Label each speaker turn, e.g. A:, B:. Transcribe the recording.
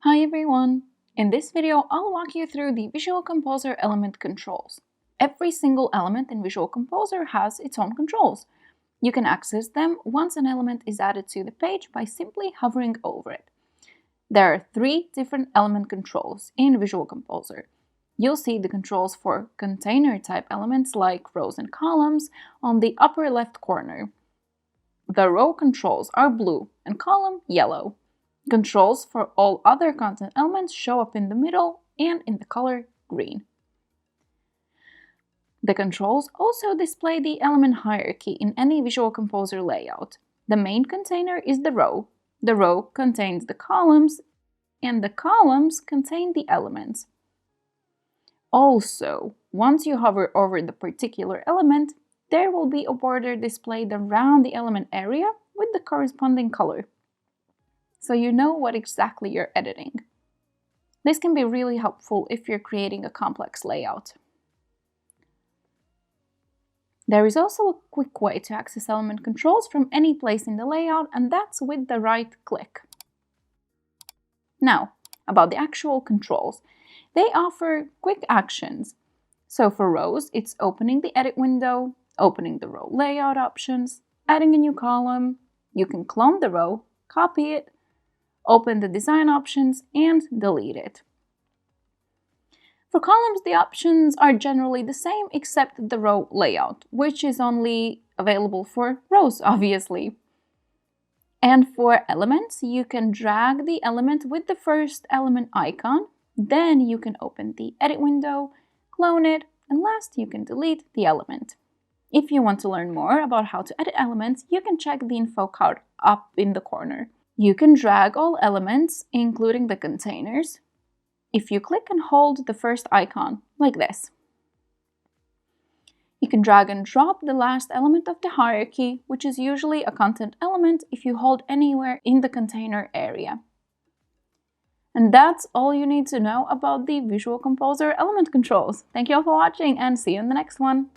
A: Hi everyone! In this video, I'll walk you through the Visual Composer element controls. Every single element in Visual Composer has its own controls. You can access them once an element is added to the page by simply hovering over it. There are 3 different element controls in Visual Composer. You'll see the controls for container type elements like rows and columns on the upper left corner. The row controls are blue and column yellow. Controls for all other content elements show up in the middle and in the color green. The controls also display the element hierarchy in any Visual Composer layout. The main container is the row contains the columns, and the columns contain the elements. Also, once you hover over the particular element, there will be a border displayed around the element area with the corresponding color, so you know what exactly you're editing. This can be really helpful if you're creating a complex layout. There is also a quick way to access element controls from any place in the layout, and that's with the right click. Now, about the actual controls. They offer quick actions. So for rows, it's opening the edit window, opening the row layout options, adding a new column. You can clone the row, copy it, open the design options, and delete it. For columns, the options are generally the same except the row layout, which is only available for rows, obviously. And for elements, you can drag the element with the first element icon, then you can open the edit window, clone it, and last you can delete the element. If you want to learn more about how to edit elements, you can check the info card up in the corner. You can drag all elements, including the containers, if you click and hold the first icon, like this. You can drag and drop the last element of the hierarchy, which is usually a content element, if you hold anywhere in the container area. And that's all you need to know about the Visual Composer element controls. Thank you all for watching and see you in the next one.